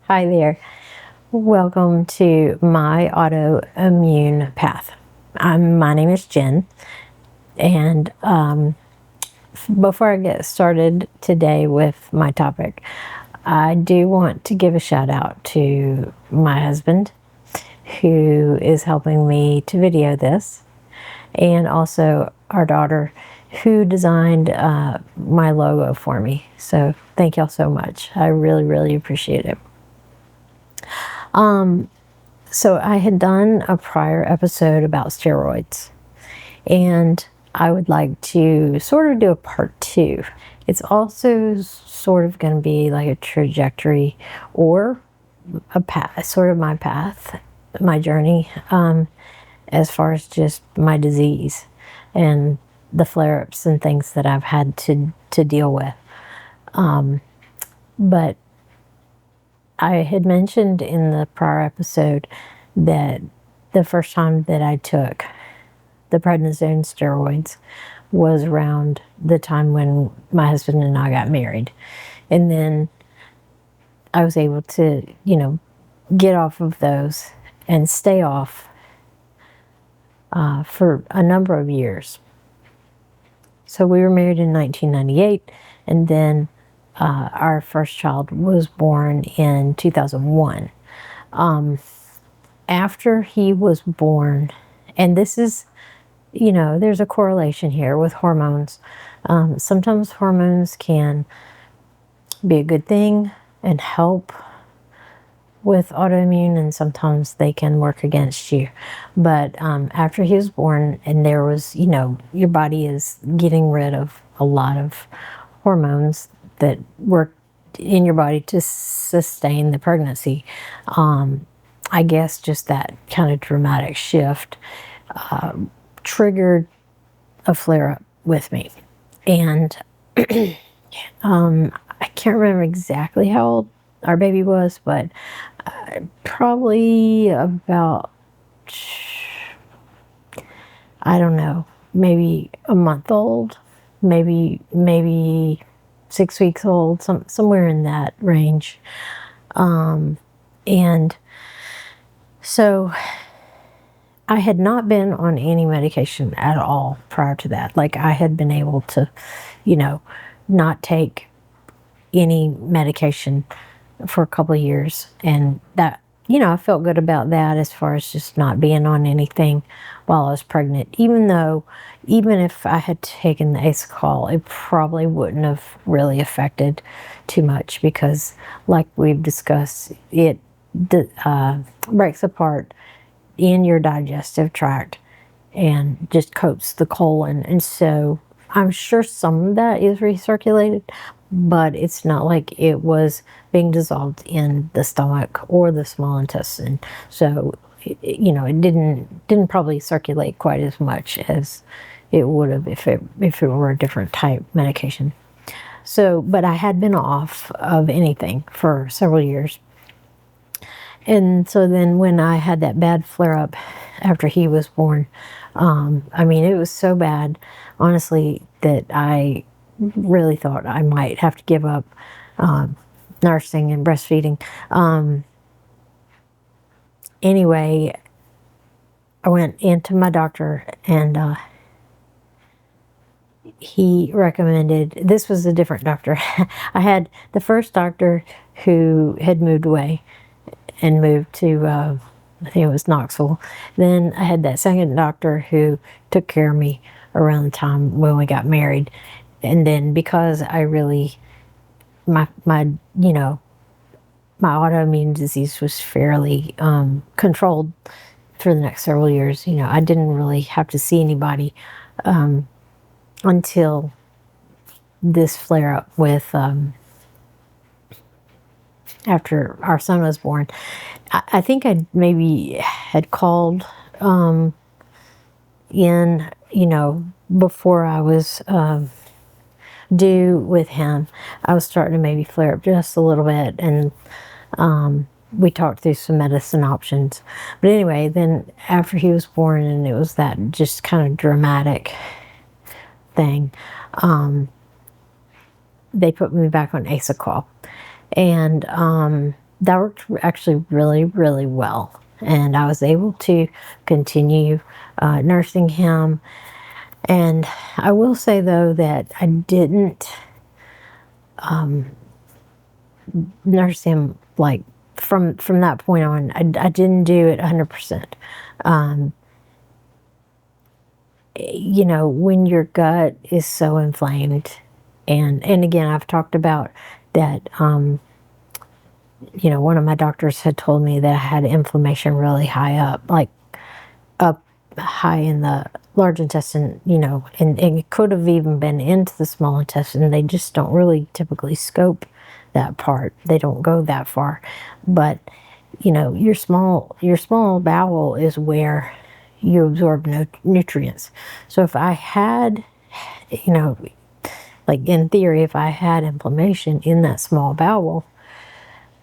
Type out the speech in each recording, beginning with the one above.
Hi there. Welcome to my autoimmune path. My name is Jen, and before I get started today with my topic, I do want to give a shout out to my husband who is helping me to video this, and also our daughter who designed my logo for me. So thank y'all so much. I really appreciate it. So I had done a prior episode about steroids, and I would like to sort of do a part 2. It's also sort of going to be like a trajectory or a path, sort of my path, my journey, as far as just my disease and the flare-ups and things that I've had to deal with. But I had mentioned in the prior episode that the first time that I took the prednisone steroids was around the time when my husband and I got married. And then I was able to, get off of those and stay off for a number of years. So we were married in 1998, and then our first child was born in 2001. After he was born, and this is, there's a correlation here with hormones. Sometimes hormones can be a good thing and help with autoimmune, and sometimes they can work against you. But after he was born, and there was, your body is getting rid of a lot of hormones that work in your body to sustain the pregnancy. I guess just that kind of dramatic shift triggered a flare-up with me. And I can't remember exactly how old our baby was, but probably about, I don't know, maybe a month old, maybe 6 weeks old, somewhere in that range. And so I had not been on any medication at all prior to that. Like, I had been able to, not take any medication for a couple of years. And that, I felt good about that as far as just not being on anything while I was pregnant. Even if I had taken the Asacol, it probably wouldn't have really affected too much because, like we've discussed, it breaks apart in your digestive tract and just coats the colon. And so I'm sure some of that is recirculated, but it's not like it was being dissolved in the stomach or the small intestine. So, it didn't probably circulate quite as much as it would have if it were a different type medication. So, but I had been off of anything for several years. And so then when I had that bad flare-up after he was born, it was so bad, honestly, that I really thought I might have to give up nursing and breastfeeding. Anyway, I went into my doctor, and he recommended, this was a different doctor. I had the first doctor who had moved away and moved to, I think it was Knoxville. Then I had that second doctor who took care of me around the time when we got married. And then because I really, my autoimmune disease was fairly controlled for the next several years. I didn't really have to see anybody until this flare-up with after our son was born. I think I maybe had called in, before I was due with him. I was starting to maybe flare up just a little bit, and we talked through some medicine options. But anyway, then after he was born, and it was that just kind of dramatic thing, they put me back on Asacol. And that worked actually really, really well. And I was able to continue nursing him. And I will say, though, that I didn't nurse him like from that point on. I didn't do it 100%. You know, when your gut is so inflamed, and again, I've talked about that. You know, one of my doctors had told me that I had inflammation really high up, like up high in the large intestine, you know, and it could have even been into the small intestine. They just don't really typically scope that part. They don't go that far. But, you know, your small bowel is where you absorb nutrients. So if I had, you know, like in theory, if I had inflammation in that small bowel,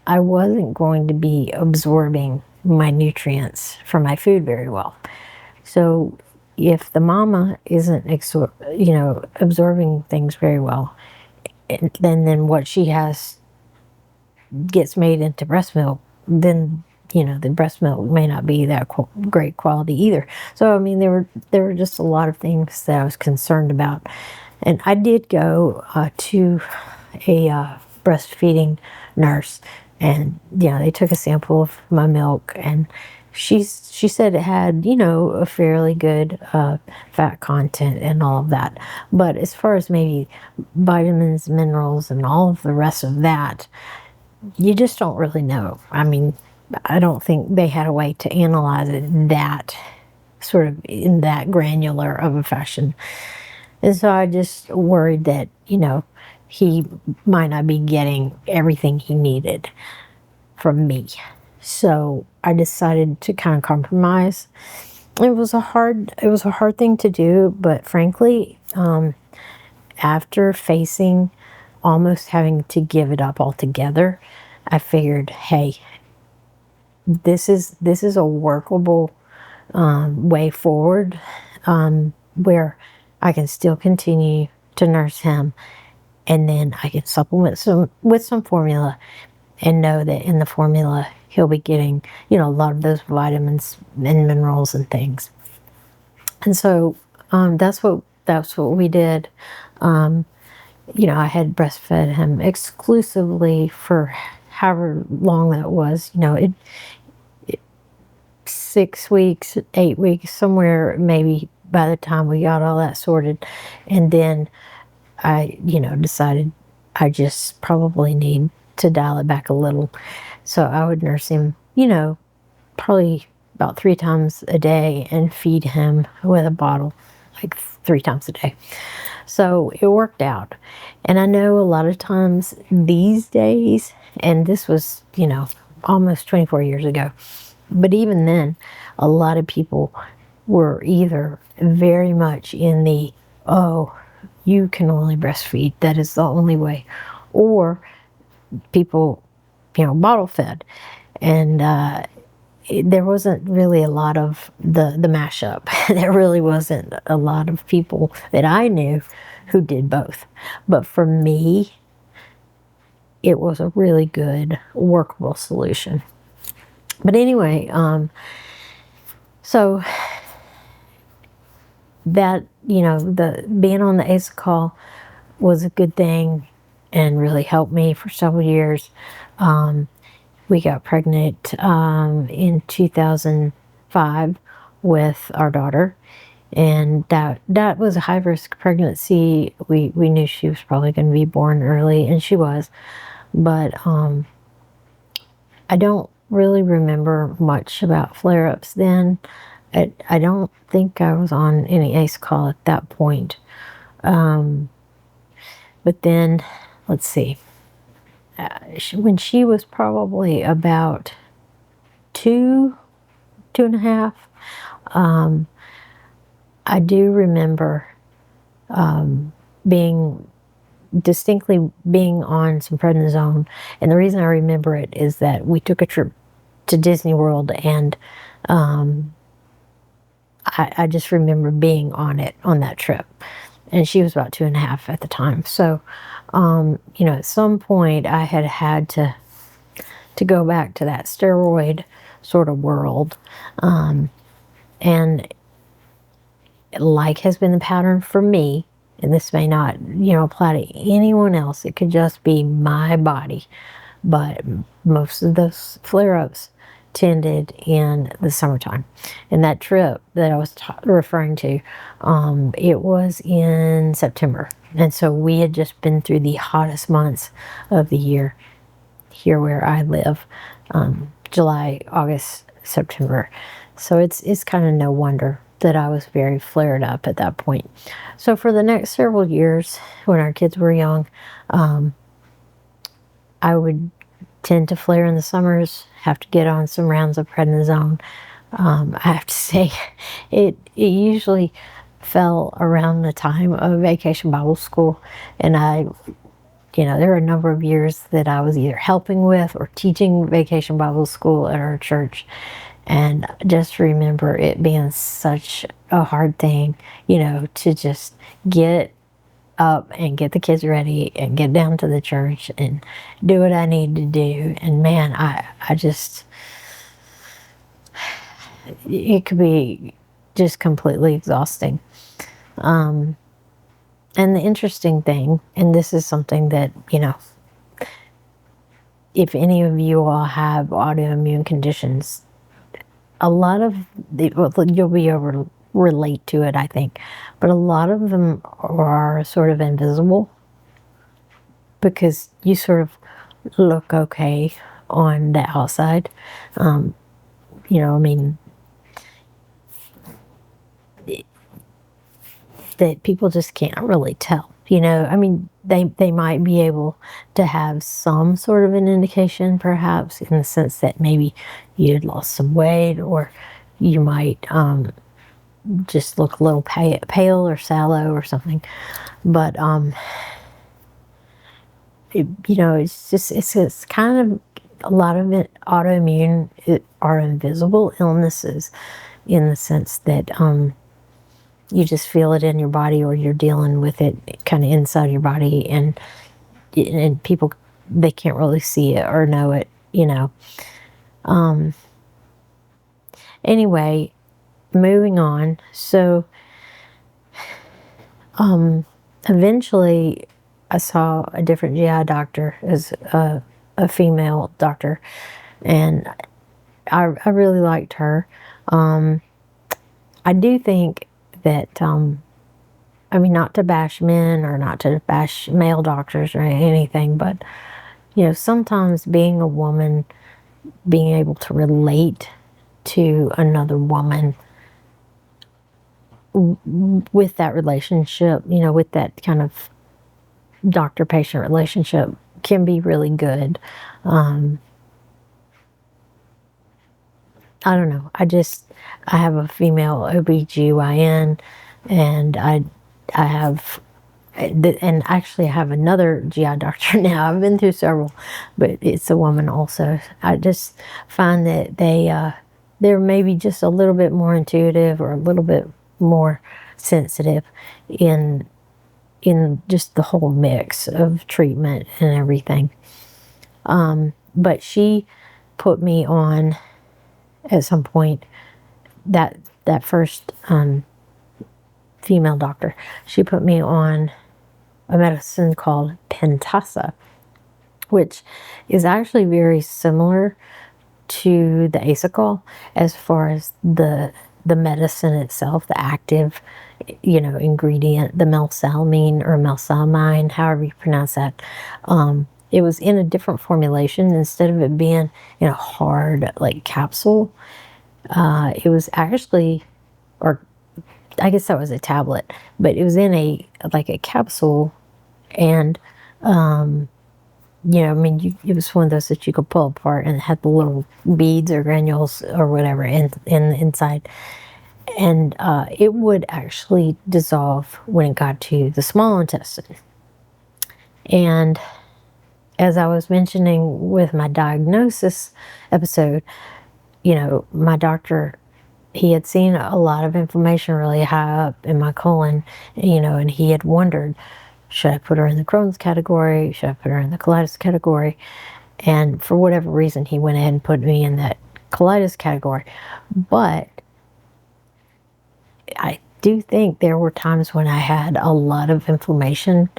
I wasn't going to be absorbing my nutrients from my food very well. So if the mama isn't, you know, absorbing things very well, then what she has gets made into breast milk, then, you know, the breast milk may not be that great quality either. So I mean, there were just a lot of things that I was concerned about, and I did go to a breastfeeding nurse, and you know, they took a sample of my milk, and she said it had, you know, a fairly good fat content and all of that. But as far as maybe vitamins, minerals, and all of the rest of that, you just don't really know. I mean, I don't think they had a way to analyze it that sort of in that granular of a fashion. And so I just worried that, you know, he might not be getting everything he needed from me. So I decided to kind of compromise. It was a hard thing to do, but frankly, after facing almost having to give it up altogether, I figured, hey, this is a workable way forward, where I can still continue to nurse him, and then I can supplement with some formula, and know that in the formula he'll be getting, you know, a lot of those vitamins and minerals and things. And so that's what we did. You know, I had breastfed him exclusively for however long that was. You know, it 6 weeks, 8 weeks, somewhere maybe by the time we got all that sorted. And then I, you know, decided I just probably need to dial it back a little. So I would nurse him, you know, probably about 3 times a day and feed him with a bottle like 3 times a day. So it worked out. And I know a lot of times these days, and this was, you know, almost 24 years ago, but even then, a lot of people were either very much in the, oh, you can only breastfeed, that is the only way, or people, you know, bottle fed. And there wasn't really a lot of the mashup. There really wasn't a lot of people that I knew who did both. But for me, it was a really good, workable solution. But anyway, so that, you know, the being on the ASA was a good thing and really helped me for several years. We got pregnant in 2005 with our daughter, and that was a high risk pregnancy. We knew she was probably going to be born early, and she was, but I don't really remember much about flare-ups then. I don't think I was on any ACE call at that point. But then, let's see, when she was probably about 2.5, I do remember distinctly being on some prednisone. And the reason I remember it is that we took a trip to Disney World, and I just remember being on that trip. And she was about 2.5 at the time. So, you know, at some point I had to to go back to that steroid sort of world. And like has been the pattern for me, and this may not, apply to anyone else. It could just be my body. But most of those flare-ups tended in the summertime. And that trip that I was referring to, it was in September. And so we had just been through the hottest months of the year here where I live, July, August, September. So it's kind of no wonder that I was very flared up at that point. So for the next several years, when our kids were young, I would tend to flare in the summers, have to get on some rounds of prednisone. I have to say, it usually fell around the time of Vacation Bible School, and there were a number of years that I was either helping with or teaching Vacation Bible School at our church. And just remember it being such a hard thing, to just get up and get the kids ready and get down to the church and do what I need to do. And man, I just, it could be just completely exhausting. And the interesting thing, and this is something that, if any of you all have autoimmune conditions, a lot of you'll be able to relate to it, I think, but a lot of them are sort of invisible because you sort of look okay on the outside. That people just can't really tell. They might be able to have some sort of an indication, perhaps, in the sense that maybe you had lost some weight, or you might just look a little pale or sallow or something. But it's kind of, a lot of it autoimmune are invisible illnesses, in the sense that you just feel it in your body, or you're dealing with it kind of inside your body, and people, they can't really see it or know it. Anyway, moving on. So eventually I saw a different GI doctor, as a female doctor, and I really liked her. I do think that, not to bash men or not to bash male doctors or anything, but, sometimes being a woman, being able to relate to another woman with that relationship, with that kind of doctor-patient relationship, can be really good. I don't know. I have a female OBGYN, and I have, and actually I have another GI doctor now. I've been through several, but it's a woman also. I just find that they're maybe just a little bit more intuitive, or a little bit more sensitive in just the whole mix of treatment and everything. But she put me on, at some point, that first female doctor, she put me on a medicine called Pentasa, which is actually very similar to the Asacol as far as the medicine itself, the active, ingredient, the melphalamine or melphalamine, however you pronounce that. It was in a different formulation. Instead of it being in a hard, like, capsule, it was actually, or I guess that was a tablet, but it was in a capsule, and it was one of those that you could pull apart, and it had the little beads or granules or whatever in the inside, and it would actually dissolve when it got to the small intestine. And as I was mentioning with my diagnosis episode, my doctor, he had seen a lot of inflammation really high up in my colon, and he had wondered, should I put her in the Crohn's category? Should I put her in the colitis category? And for whatever reason, he went ahead and put me in that colitis category. But I do think there were times when I had a lot of inflammation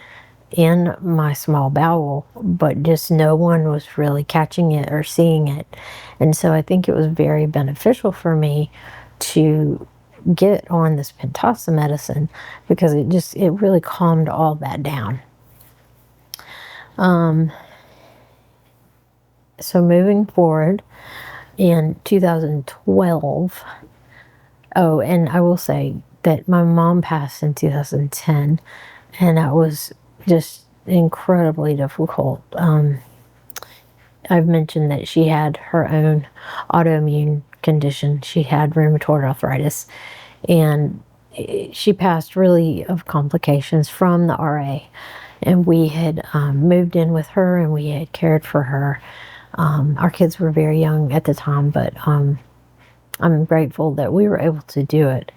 in my small bowel, but just no one was really catching it or seeing it. And so I think it was very beneficial for me to get on this Pentasa medicine, because it really calmed all that down. So moving forward in 2012, oh, and I will say that my mom passed in 2010, and that was just incredibly difficult. I've mentioned that she had her own autoimmune condition. She had rheumatoid arthritis, and she passed really of complications from the RA. And we had moved in with her, and we had cared for her. Our kids were very young at the time, but I'm grateful that we were able to do it.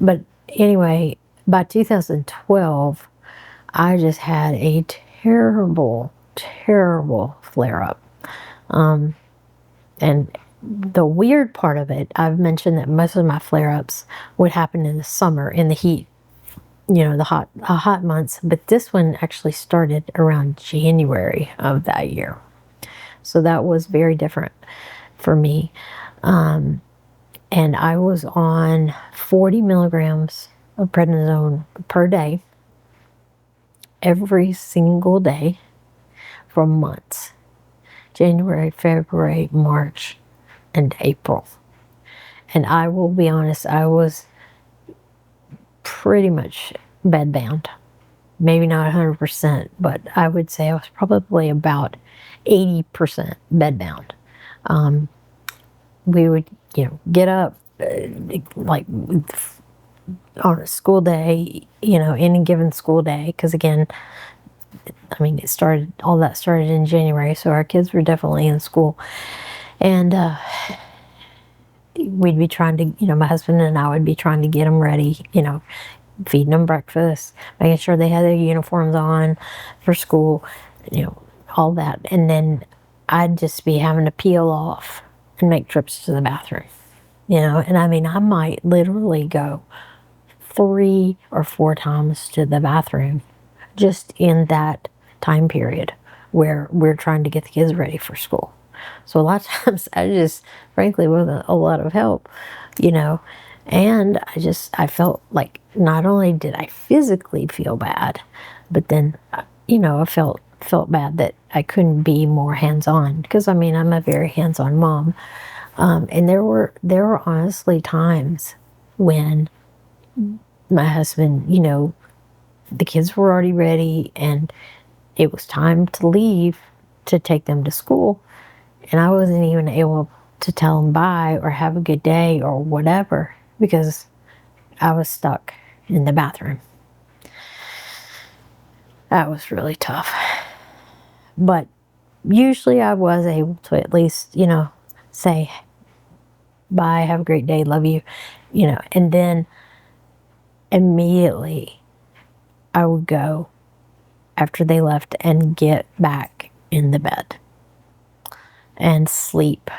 But anyway, by 2012, I just had a terrible, terrible flare-up. And the weird part of it, I've mentioned that most of my flare-ups would happen in the summer, in the heat, the hot months. But this one actually started around January of that year. So that was very different for me. And I was on 40 milligrams of prednisone per day, every single day, for months. January, February, March, and April. And I will be honest, I was pretty much bedbound. Maybe not 100%, but I would say I was probably about 80% bedbound. We would, get up like on a school day, any given school day, because again, I mean, all that started in January, so our kids were definitely in school. And we'd be trying to, my husband and I would be trying to get them ready, feeding them breakfast, making sure they had their uniforms on for school, all that. And then I'd just be having to peel off and make trips to the bathroom, And I mean, I might literally go 3 or 4 times to the bathroom just in that time period where we're trying to get the kids ready for school. So a lot of times I just frankly wasn't a lot of help, and I felt like not only did I physically feel bad, but then, I felt bad that I couldn't be more hands-on, because I mean, I'm a very hands-on mom. And there were honestly times when my husband, the kids were already ready and it was time to leave to take them to school, and I wasn't even able to tell them bye or have a good day or whatever, because I was stuck in the bathroom. That was really tough. But usually I was able to at least, say bye, have a great day, love you, and then immediately I would go after they left and get back in the bed and sleep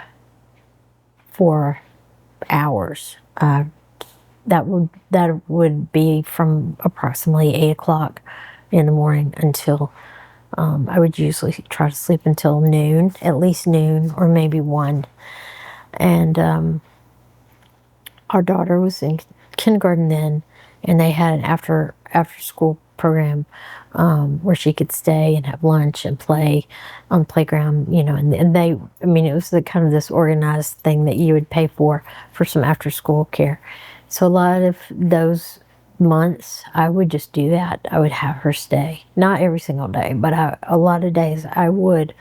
for hours. That would be from approximately 8 o'clock in the morning until I would usually try to sleep until noon, at least noon, or maybe 1. And our daughter was in kindergarten then, and they had an after school program where she could stay and have lunch and play on the playground, and they, I mean, it was the kind of this organized thing that you would pay for some after school care. So a lot of those months I would just do that. I would have her stay, not every single day, but a lot of days I would,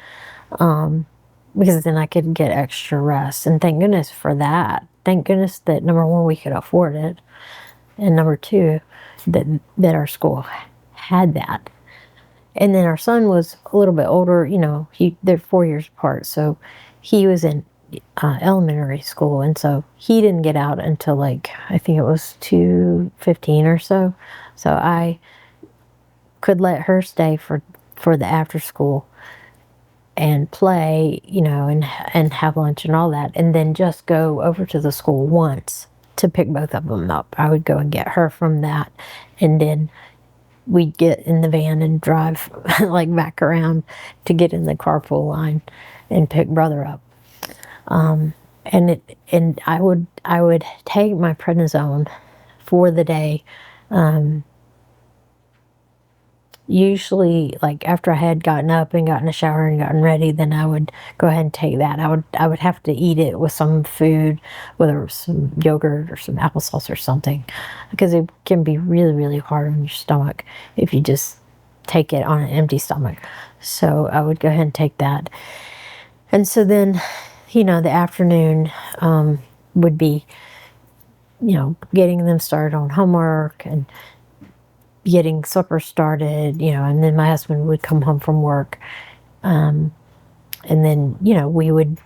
because then I could get extra rest. And thank goodness for that. Thank goodness that, number one, we could afford it, and number two, that our school had that. And then our son was a little bit older, they're 4 years apart, so he was in elementary school, and so he didn't get out until I think it was 2:15 or so. So I could let her stay for for the after school and play, and have lunch and all that, and then just go over to the school once to pick both of them up. I would go and get her from that, and then we'd get in the van and drive like back around to get in the carpool line and pick brother up. And I would take my prednisone for the day. Usually, like after I had gotten up and gotten a shower and gotten ready, then I would go ahead and take that. I would have to eat it with some food, whether it was some yogurt or some applesauce or something, because it can be really, really hard on your stomach if you just take it on an empty stomach. So I would go ahead and take that. And so then, the afternoon would be, getting them started on homework and getting supper started, and then my husband would come home from work. And then, we would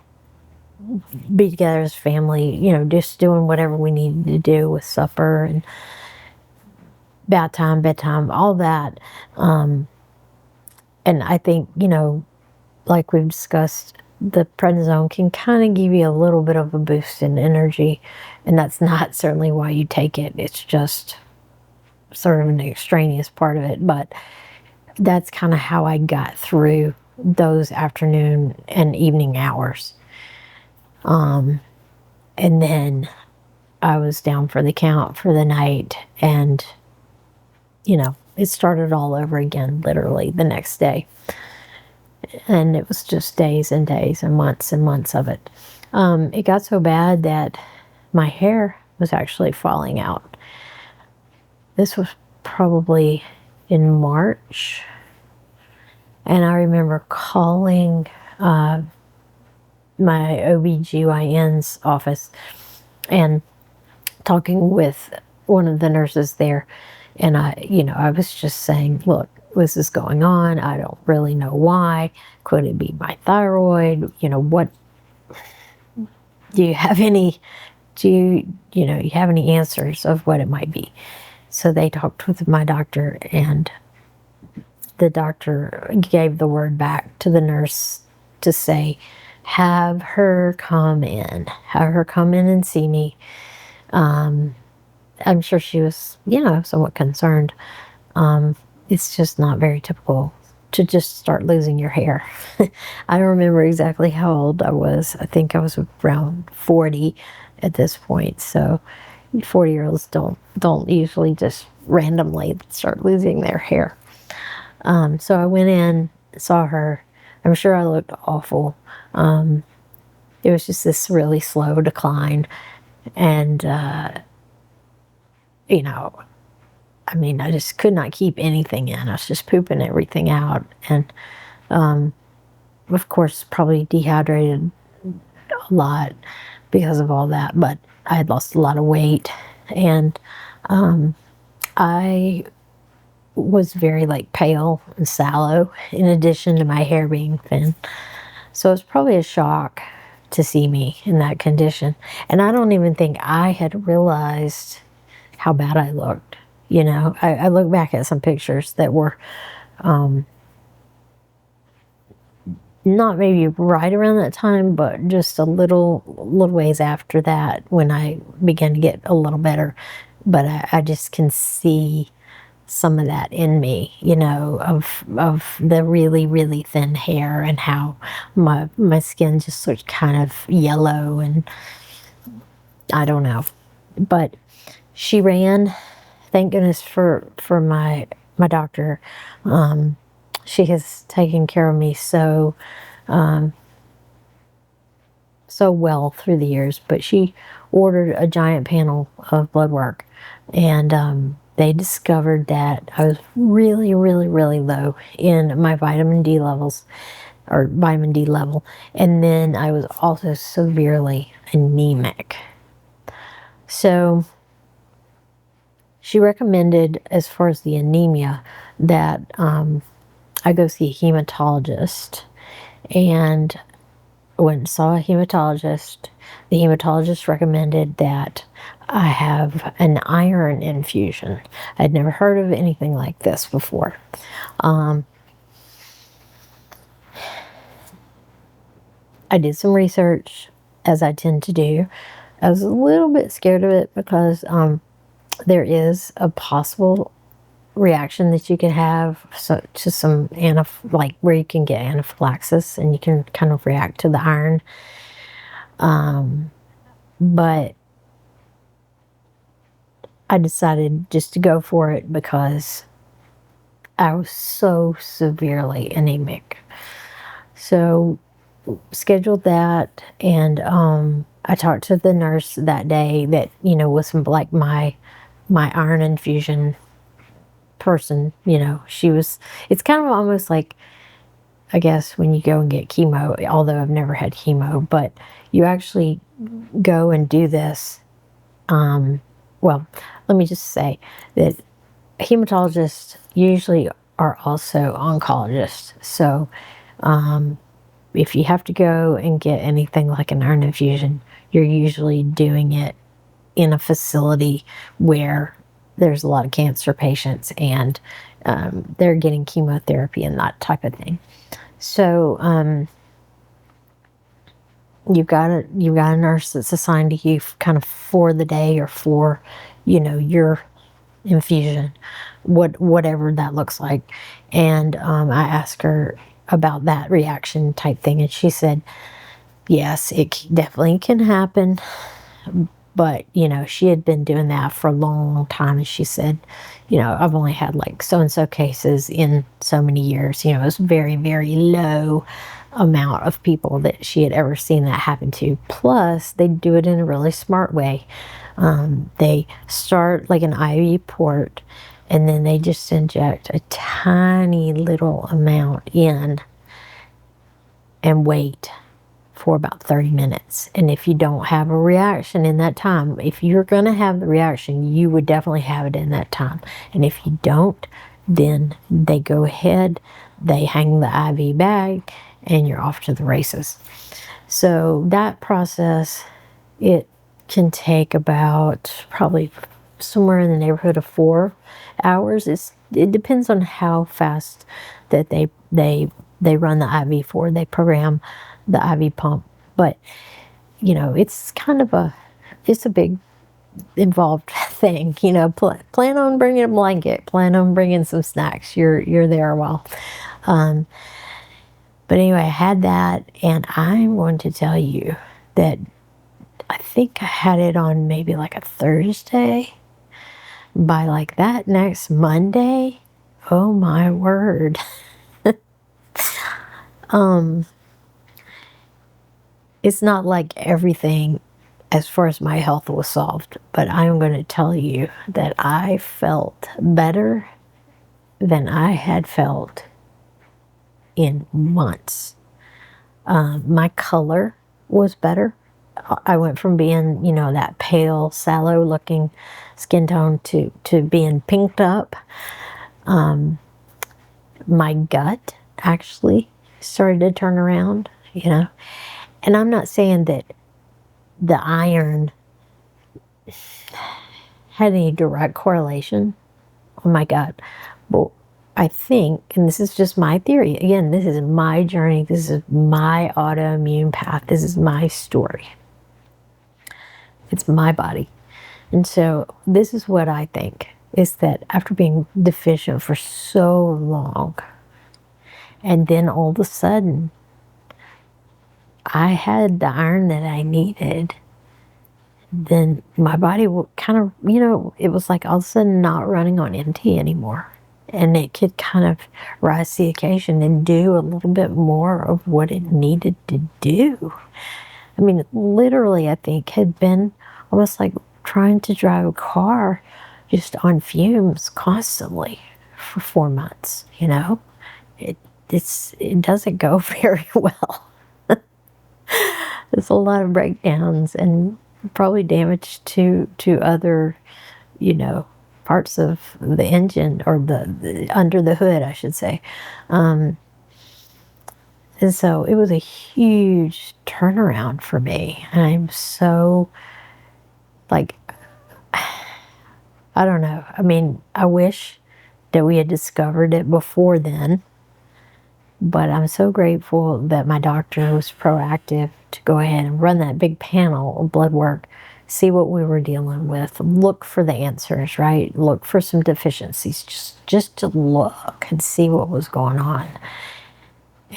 be together as a family, just doing whatever we needed to do with supper and bath time, bedtime, all that. And I think, like we've discussed, the prednisone can kind of give you a little bit of a boost in energy. And that's not certainly why you take it. It's just sort of an extraneous part of it, but that's kind of how I got through those afternoon and evening hours. And then I was down for the count for the night, and it started all over again literally the next day, and it was just days and days and months of it. It got so bad that my hair was actually falling out. This was probably in March, and I remember calling my OBGYN's office and talking with one of the nurses there, and I was just saying, look, this is going on. I don't really know why. Could it be my thyroid? What do you have any answers of what it might be? So they talked with my doctor, and the doctor gave the word back to the nurse to say, have her come in and see me. I'm sure she was, somewhat concerned. It's just not very typical to just start losing your hair. I don't remember exactly how old I was. I think I was around 40 at this point. So 40-year-olds don't usually just randomly start losing their hair. So I went in, saw her. I'm sure I looked awful. It was just this really slow decline. And, I just could not keep anything in. I was just pooping everything out. And, of course, probably dehydrated a lot because of all that. But I had lost a lot of weight, and I was very pale and sallow, in addition to my hair being thin. So it was probably a shock to see me in that condition. And I don't even think I had realized how bad I looked. I look back at some pictures that were not maybe right around that time, but just a little ways after that, when I began to get a little better. But I just can see some of that in me, of the really, really thin hair, and how my skin just looked kind of yellow, and I don't know. But she ran, thank goodness for my doctor. She has taken care of me so well through the years, but she ordered a giant panel of blood work, and they discovered that I was really, really, really low in my vitamin D levels, or vitamin D level, and then I was also severely anemic. So she recommended, as far as the anemia, that I go see a hematologist. And went and saw a hematologist. The hematologist recommended that I have an iron infusion. I'd never heard of anything like this before. I did some research, as I tend to do. I was a little bit scared of it because there is a possible reaction that you can have to some like where you can get anaphylaxis and you can kind of react to the iron. But I decided just to go for it because I was so severely anemic. So scheduled that, and I talked to the nurse that day that, was like my iron infusion person. It's kind of almost like, I guess, when you go and get chemo, although I've never had chemo, but you actually go and do this. Well, let me just say that hematologists usually are also oncologists. So if you have to go and get anything like an iron infusion, you're usually doing it in a facility where there's a lot of cancer patients and they're getting chemotherapy and that type of thing. So you've got a nurse that's assigned to you kind of for the day or for, your infusion, whatever that looks like. And I asked her about that reaction type thing, and she said, yes, it definitely can happen. But, she had been doing that for a long time. And she said, I've only had like so-and-so cases in so many years. It was very, very low amount of people that she had ever seen that happen to. Plus, they do it in a really smart way. They start like an IV port, and then they just inject a tiny little amount in and wait for about 30 minutes. And if you don't have a reaction in that time, if you're going to have the reaction, you would definitely have it in that time. And if you don't, then they go ahead, they hang the IV bag, and you're off to the races. So that process, it can take about probably somewhere in the neighborhood of 4 hours. It depends on how fast that they run the IV for. They program the IV pump, but it's kind of it's a big involved thing. Plan on bringing a blanket, plan on bringing some snacks. You're there a while. But anyway, I had that, and I'm going to tell you that I think I had it on maybe like a Thursday. By like that next Monday, oh my word. It's not like everything as far as my health was solved, but I'm going to tell you that I felt better than I had felt in months. My color was better. I went from being, that pale, sallow looking skin tone to being pinked up. My gut actually started to turn around, And I'm not saying that the iron had any direct correlation on my gut, but I think, and this is just my theory, again, this is my journey, this is my autoimmune path, this is my story. It's my body. And so this is what I think, is that after being deficient for so long, and then all of a sudden, I had the iron that I needed, then my body would kind of, it was like all of a sudden not running on empty anymore. And it could kind of rise to the occasion and do a little bit more of what it needed to do. I mean, literally, I think, had been almost like trying to drive a car just on fumes constantly for 4 months, It doesn't go very well. There's a lot of breakdowns and probably damage to other, parts of the engine, or the under the hood, I should say. And so it was a huge turnaround for me. I'm so, like, I don't know. I mean, I wish that we had discovered it before then. But I'm so grateful that my doctor was proactive to go ahead and run that big panel of blood work, see what we were dealing with, look for the answers, right? Look for some deficiencies, just to look and see what was going on.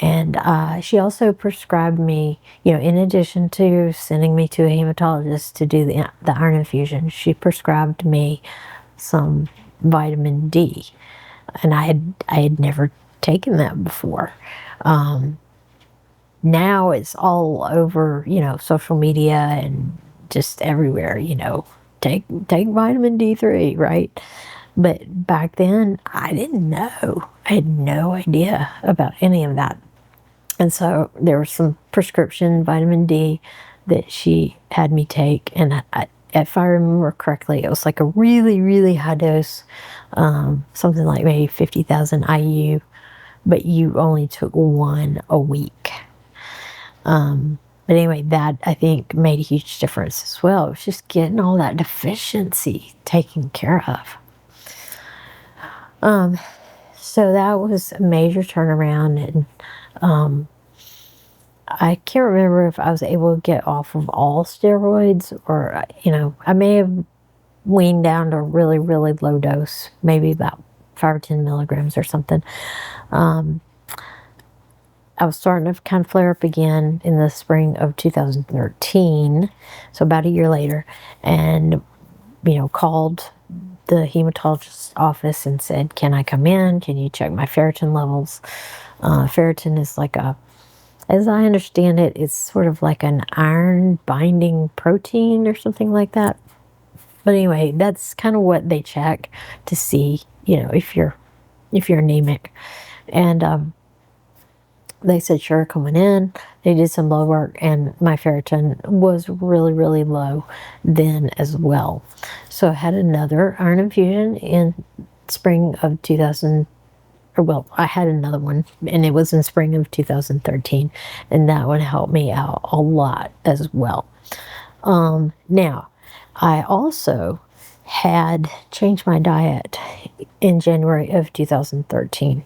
And she also prescribed me, in addition to sending me to a hematologist to do the iron infusion, she prescribed me some vitamin D. And I had never taken that before. Now it's all over, social media and just everywhere, take vitamin D3, right? But back then I didn't know. I had no idea about any of that. And so there was some prescription vitamin D that she had me take. And if I remember correctly, it was like a really, really high dose, something like maybe 50,000 IU, but you only took one a week. But anyway, that I think made a huge difference as well. It was just getting all that deficiency taken care of. So that was a major turnaround, and I can't remember if I was able to get off of all steroids, or I may have weaned down to a really, really low dose, maybe about 5 or 10 milligrams or something. I was starting to kind of flare up again in the spring of 2013, so about a year later, and called the hematologist's office and said, "Can I come in? Can you check my ferritin levels?" Ferritin is like as I understand it, it's sort of like an iron binding protein or something like that. But anyway, that's kind of what they check to see, if you're anemic. And they said, sure, coming in. They did some blood work, and my ferritin was really, really low then as well. So I had another iron infusion in spring of 2000. I had another one, and it was in spring of 2013, and that one helped me out a lot as well. Now, I also had changed my diet in January of 2013.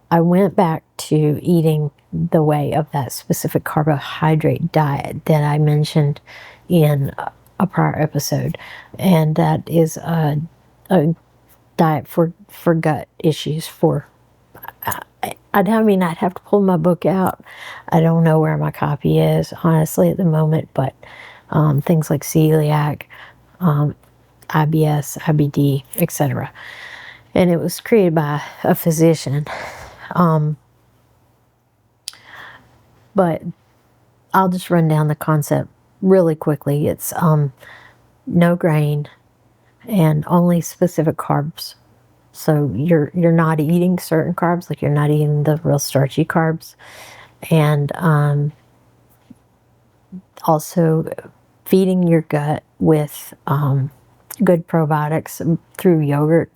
I went back to eating the way of that specific carbohydrate diet that I mentioned in a prior episode, and that is a diet for gut issues. I'd have to pull my book out. I don't know where my copy is, honestly, at the moment, but things like celiac, IBS, IBD, etc. And it was created by a physician. But I'll just run down the concept really quickly. It's no grain and only specific carbs. So you're not eating certain carbs, like you're not eating the real starchy carbs, and also feeding your gut with good probiotics through yogurt.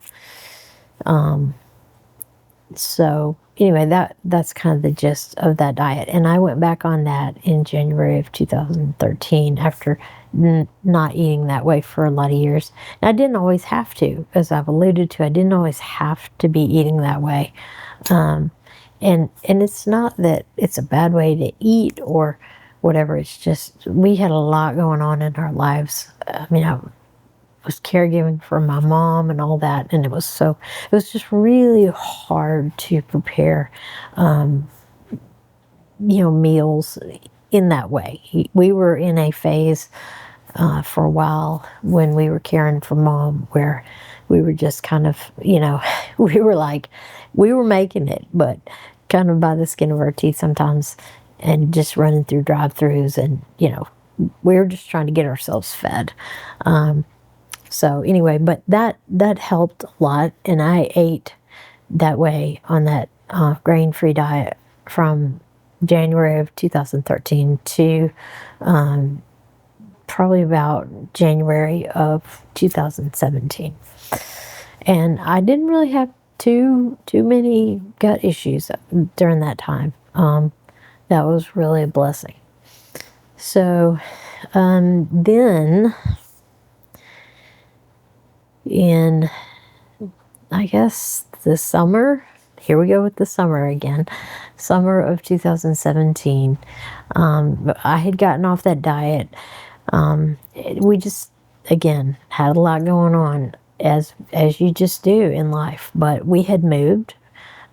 So anyway, that's kind of the gist of that diet. And I went back on that in January of 2013 after not eating that way for a lot of years. And I didn't always have to, as I've alluded to, I didn't always have to be eating that way. And it's not that it's a bad way to eat or whatever. It's just we had a lot going on in our lives. I mean, I was caregiving for my mom and all that, and it was just really hard to prepare meals in that way. We were in a phase for a while when we were caring for mom where we were just kind of, we were making it, but kind of by the skin of our teeth sometimes, and just running through drive-thrus, and we were just trying to get ourselves fed. So anyway, but that helped a lot, and I ate that way on that grain-free diet from January of 2013 to probably about January of 2017. And I didn't really have too many gut issues during that time. That was really a blessing. So then in, I guess, the summer, here we go with the summer again. Summer of 2017. But I had gotten off that diet. We just, again, had a lot going on, as you just do in life. But we had moved.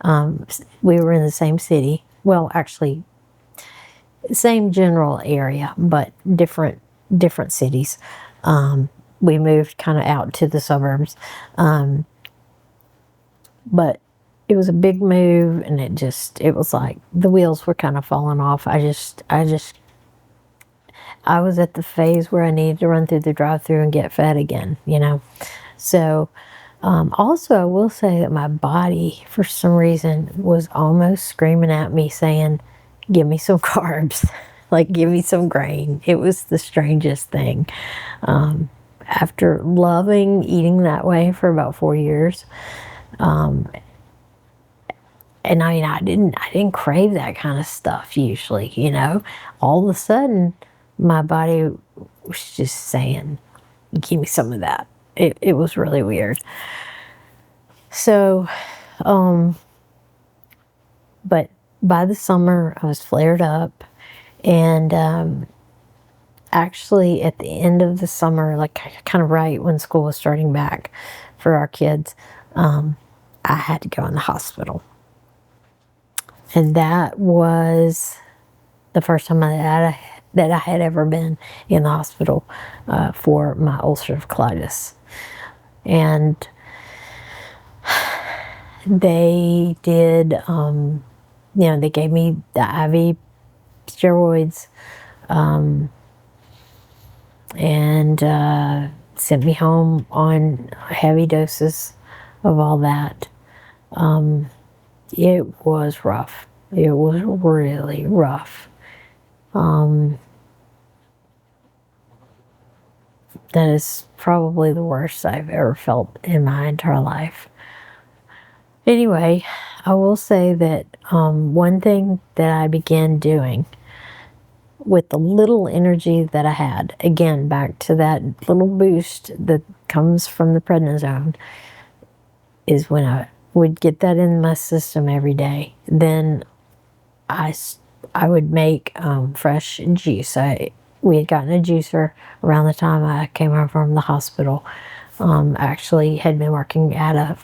We were in the same city. Well, actually, same general area, but different cities. We moved kind of out to the suburbs. But it was a big move, and it was like the wheels were kind of falling off. I was at the phase where I needed to run through the drive-thru and get fed again, you know. So, also I will say that my body, for some reason, was almost screaming at me saying, give me some carbs, like give me some grain. It was the strangest thing. After loving eating that way for about 4 years, and I mean, I didn't crave that kind of stuff usually, you know. All of a sudden, my body was just saying, give me some of that. It was really weird. So, but by the summer, I was flared up. And actually, at the end of the summer, like kind of right when school was starting back for our kids, I had to go in the hospital. And that was the first time that I had ever been in the hospital for my ulcerative colitis. And they did, they gave me the IV steroids and sent me home on heavy doses of all that. It was rough. It was really rough. That is probably the worst I've ever felt in my entire life. Anyway, I will say that one thing that I began doing with the little energy that I had, again, back to that little boost that comes from the prednisone, is when I would get that in my system every day, then I would make fresh juice. We had gotten a juicer around the time I came home from the hospital. I actually had been working at a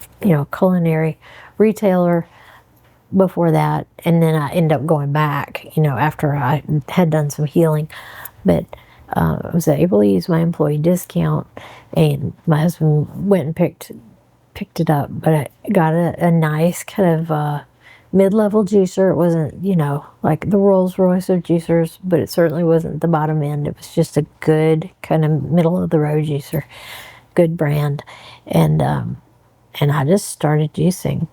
culinary retailer before that, and then I ended up going back, after I had done some healing. But I was able to use my employee discount, and my husband went and picked it up. But I got a nice kind of mid-level juicer. It wasn't, like the Rolls Royce of juicers, but it certainly wasn't the bottom end. It was just a good kind of middle-of-the-road juicer, good brand. And I just started juicing.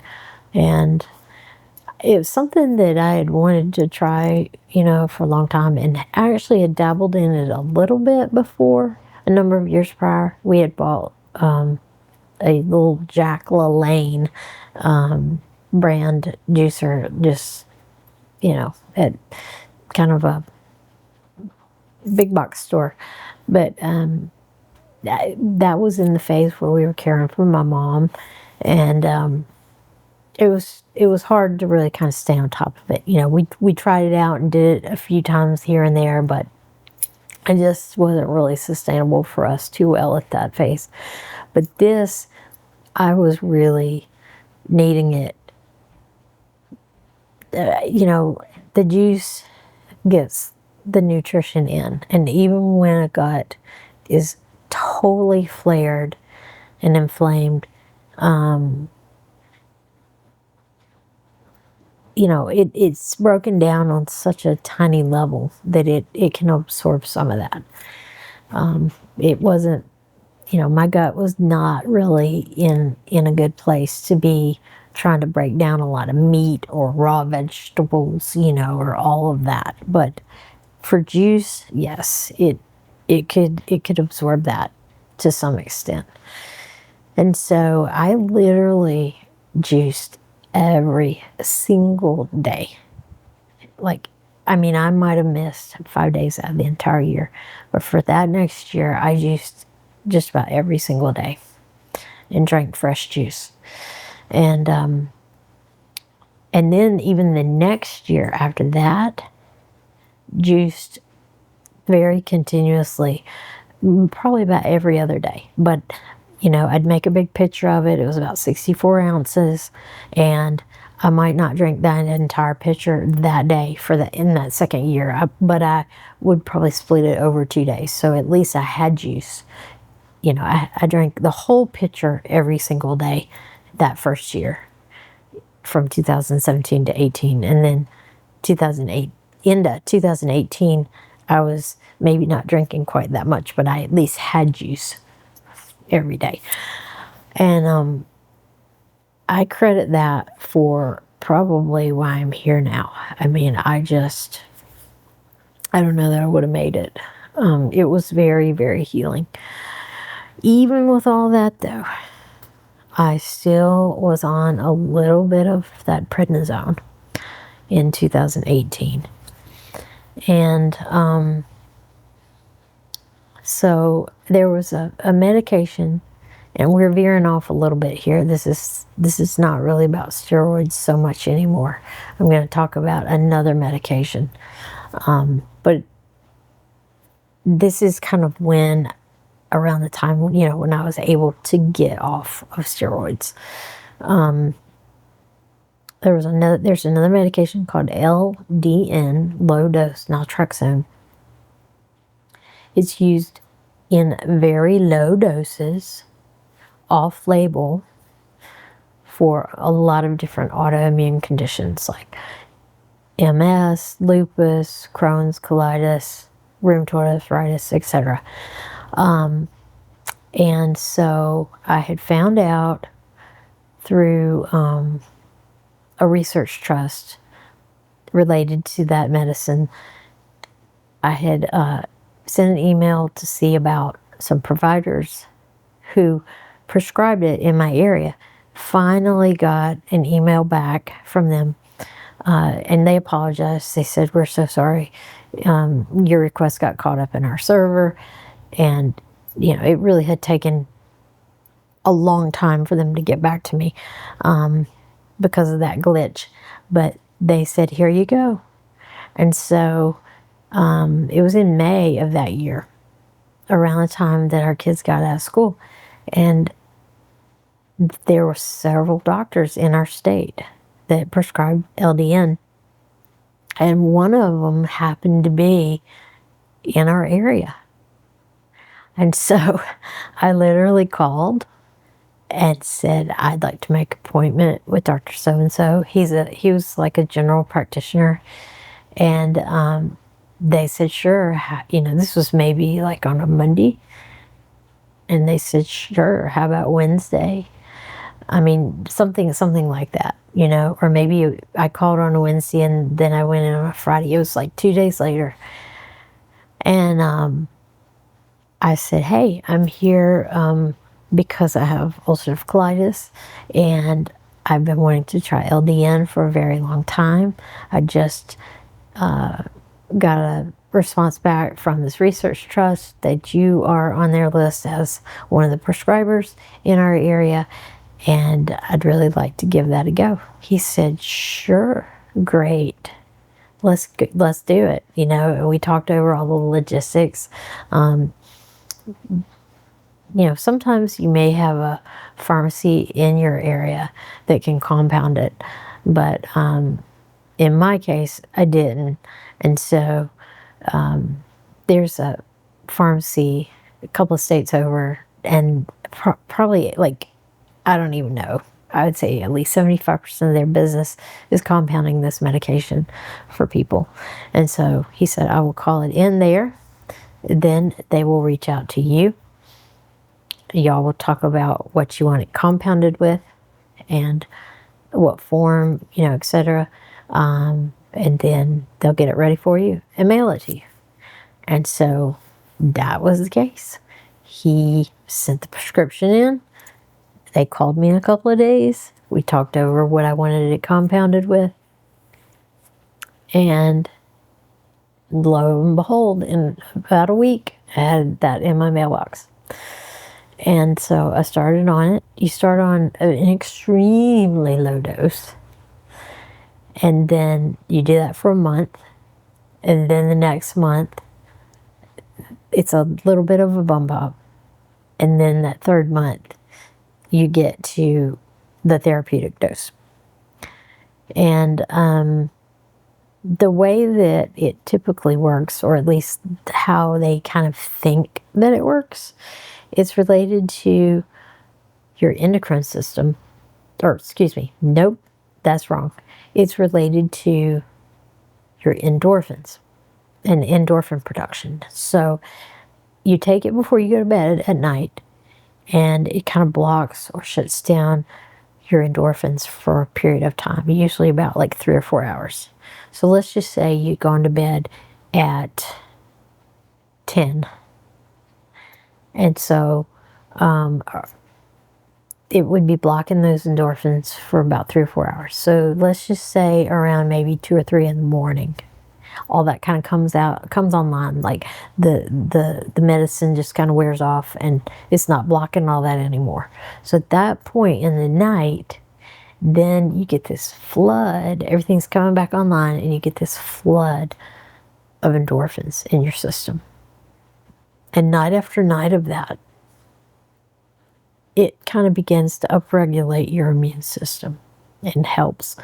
And it was something that I had wanted to try, for a long time. And I actually had dabbled in it a little bit before, a number of years prior. We had bought a little Jack LaLanne brand juicer, just, at kind of a big box store. But that was in the phase where we were caring for my mom. And it was hard to really kind of stay on top of it. We tried it out and did it a few times here and there, but it just wasn't really sustainable for us too well at that phase. But this, I was really needing it. The juice gets the nutrition in, and even when a gut is totally flared and inflamed, it's broken down on such a tiny level that it can absorb some of that. It wasn't, my gut was not really in a good place to be trying to break down a lot of meat or raw vegetables, or all of that. But for juice, yes, it could absorb that to some extent. And so I literally juiced every single day. I might have missed 5 days out of the entire year, but for that next year, I juiced just about every single day and drank fresh juice. And And then even the next year after that, juiced very continuously, probably about every other day. But, I'd make a big picture of it. It was about 64 ounces. And I might not drink that entire pitcher that day in that second year. But I would probably split it over 2 days. So at least I had juice. I drank the whole pitcher every single day that first year from 2017 to 18. And then 2018, I was maybe not drinking quite that much, but I at least had juice every day. And I credit that for probably why I'm here now. I mean, I don't know that I would have made it. It was very, very healing. Even with all that, though, I still was on a little bit of that prednisone in 2018. And so there was a medication, and we're veering off a little bit here. This is not really about steroids so much anymore. I'm going to talk about another medication. But this is kind of around the time, when I was able to get off of steroids. There's another medication called LDN, low dose naltrexone. It's used in very low doses, off-label, for a lot of different autoimmune conditions like MS, lupus, Crohn's, colitis, rheumatoid arthritis, etc. And so I had found out through a research trust related to that medicine. I had sent an email to see about some providers who prescribed it in my area. Finally got an email back from them, and they apologized. They said, "We're so sorry. Your request got caught up in our server," and it really had taken a long time for them to get back to me because of that glitch. But they said, "Here you go." And so it was in May of that year, around the time that our kids got out of school. And there were several doctors in our state that prescribed LDN. And one of them happened to be in our area. And so I literally called and said, "I'd like to make an appointment with Dr. So-and-so. He was like a general practitioner." And they said, "Sure." This was maybe like on a Monday. And they said, "Sure, how about Wednesday?" I mean, something like that, or maybe I called on a Wednesday and then I went in on a Friday. It was like 2 days later. And I said, "Hey, I'm here because I have ulcerative colitis and I've been wanting to try LDN for a very long time. I just got a response back from this research trust that you are on their list as one of the prescribers in our area, and I'd really like to give that a go." He said, "Sure, great. Let's do it." And we talked over all the logistics. Sometimes you may have a pharmacy in your area that can compound it, but in my case, I didn't. And so there's a pharmacy a couple of states over, and probably, like, I don't even know, I would say at least 75% of their business is compounding this medication for people. And so he said, "I will call it in there. Then they will reach out to you. Y'all will talk about what you want it compounded with and what form, etc. And then they'll get it ready for you and mail it to you." And so that was the case. He sent the prescription in. They called me in a couple of days. We talked over what I wanted it compounded with. And lo and behold, in about a week, I had that in my mailbox. And so I started on it. You start on an extremely low dose. And then you do that for a month. And then the next month, it's a little bit of a bump up. And then that third month, you get to the therapeutic dose. And the way that it typically works, or at least how they kind of think that it works, it's related to your endocrine system. Or, excuse me, nope, that's wrong. It's related to your endorphins and endorphin production. So you take it before you go to bed at night, and it kind of blocks or shuts down your endorphins for a period of time, usually about like 3 or 4 hours. So let's just say you go into bed at 10. And so it would be blocking those endorphins for about 3 or 4 hours. So let's just say around maybe 2 or 3 in the morning, all that kind of comes online. Like the medicine just kind of wears off and it's not blocking all that anymore. So at that point in the night, then you get this flood. Everything's coming back online, and you get this flood of endorphins in your system. And night after night of that, it kind of begins to upregulate your immune system and helps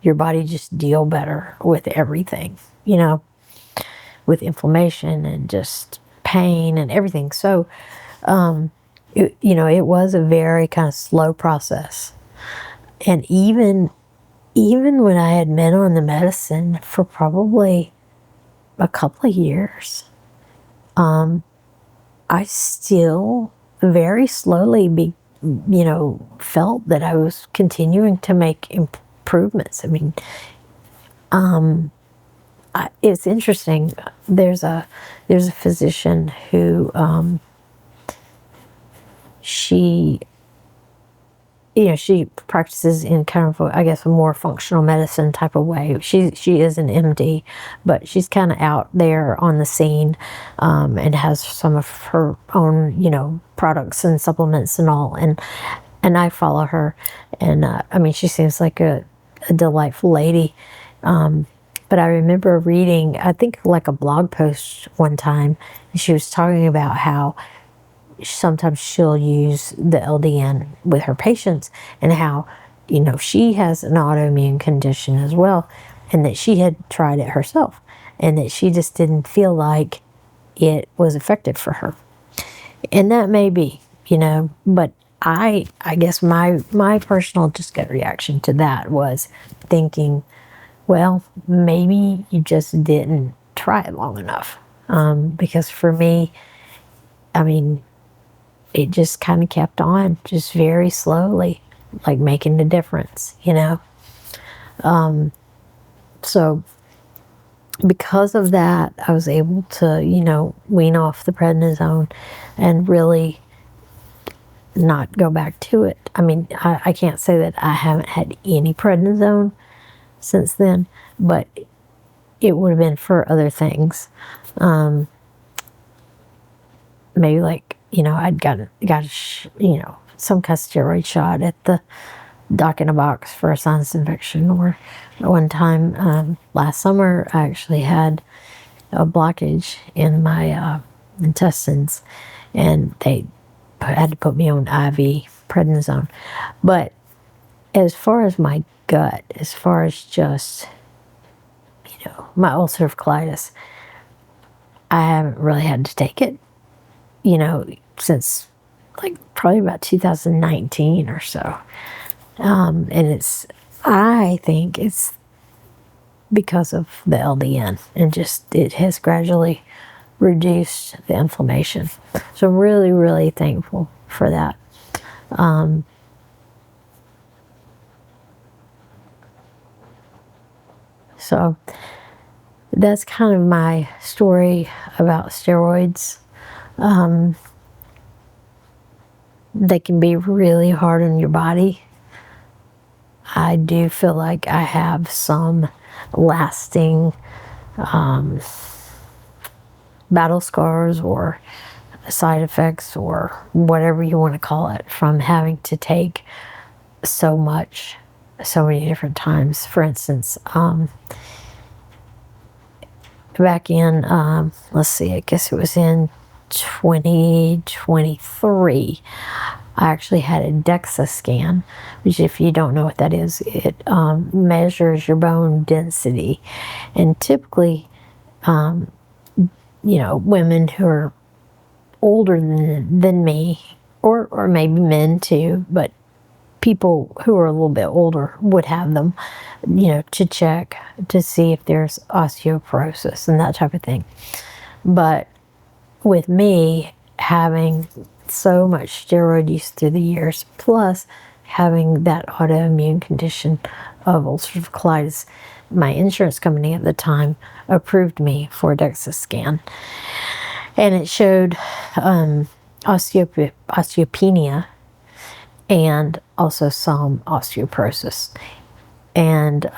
your body just deal better with everything, with inflammation and just pain and everything. So, it was a very kind of slow process. And even when I had been on the medicine for probably a couple of years, I still very slowly felt that I was continuing to make improvements. I mean, it's interesting. There's a physician who she practices in kind of, a more functional medicine type of way. She is an MD, but she's kind of out there on the scene, and has some of her own, products and supplements and all. And I follow her, and she seems like a delightful lady. But I remember reading, I think like a blog post one time, and she was talking about how sometimes she'll use the LDN with her patients, and how, she has an autoimmune condition as well, and that she had tried it herself, and that she just didn't feel like it was effective for her. And that may be, but I guess my personal just gut reaction to that was thinking, well, maybe you just didn't try it long enough. Because for me, it just kind of kept on, just very slowly, like making a difference, So because of that, I was able to, wean off the prednisone and really not go back to it. I can't say that I haven't had any prednisone since then, but it would have been for other things. Maybe like, I'd got some kind of steroid shot at the doc in a box for a sinus infection. Or one time last summer, I actually had a blockage in my intestines, and they had to put me on IV prednisone. But as far as my gut, as far as just, my ulcerative colitis, I haven't really had to take it, since like probably about 2019 or so. And I think it's because of the LDN, and just it has gradually reduced the inflammation. So I'm really, really thankful for that. So that's kind of my story about steroids. They can be really hard on your body. I do feel like I have some lasting battle scars or side effects, or whatever you want to call it, from having to take so much so many different times. For instance, back in, let's see, I guess it was in 2023, I actually had a DEXA scan, which, if you don't know what that is, it measures your bone density. And typically, women who are older than me, or maybe men too, but people who are a little bit older would have them, to check to see if there's osteoporosis and that type of thing. But with me having so much steroid use through the years, plus having that autoimmune condition of ulcerative colitis, my insurance company at the time approved me for a DEXA scan. And it showed osteopenia and also some osteoporosis. And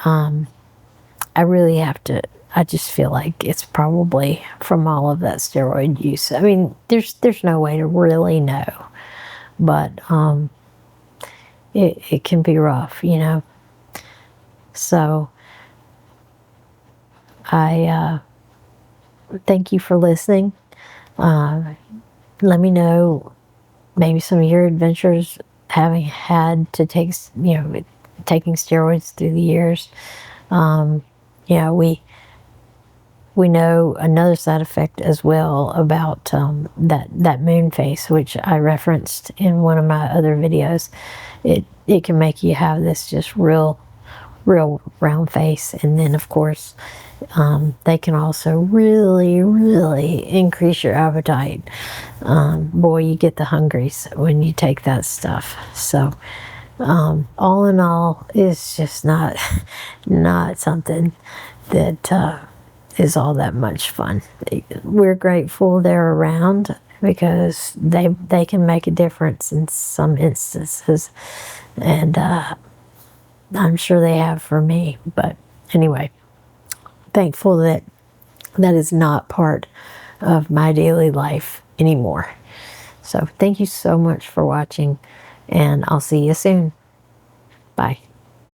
I just feel like it's probably from all of that steroid use. I mean, there's no way to really know, but it can be rough, So I thank you for listening. Let me know maybe some of your adventures having had to take, taking steroids through the years. We know another side effect as well about that moon face, which I referenced in one of my other videos. It can make you have this just real round face, and then of course they can also really increase your appetite. Boy, you get the hungries when you take that stuff. So all in all, it's just not something that is all that much fun. We're grateful they're around because they can make a difference in some instances, and I'm sure they have for me. But anyway, thankful that is not part of my daily life anymore. So thank you so much for watching, and I'll see you soon. Bye.